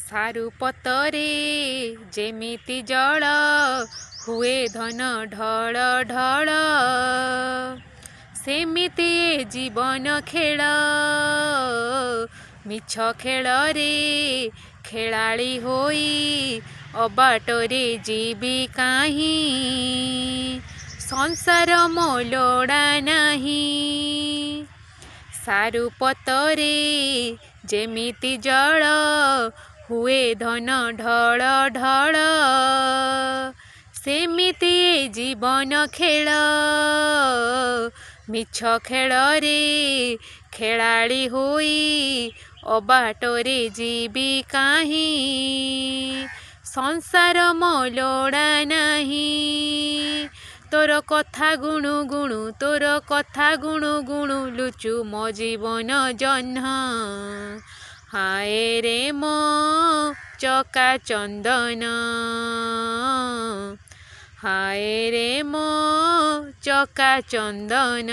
सारु पतरे जेमिति जल हुए धन ढळ ढळ सेमिति जीवन खेल मिछ खेल रे खेलाड़ी होई अबाटरे जीवी काहीं संसार मोलोड़ा नहीं। सारु पतरे जेमिति जल हुए धन ढळ ढळ सेमिति जीवन खेल मिछ खेल रे खेलाड़ी होई अबाटरे जीवी काहीं संसार मोलोड़ा नहीं। तोर कथा गुणु गुणु तोर कथा गुणु गुणु लुचु मो जीवन जह्न हाय रे मो चका चंदन हाय रे मो चका चंदन।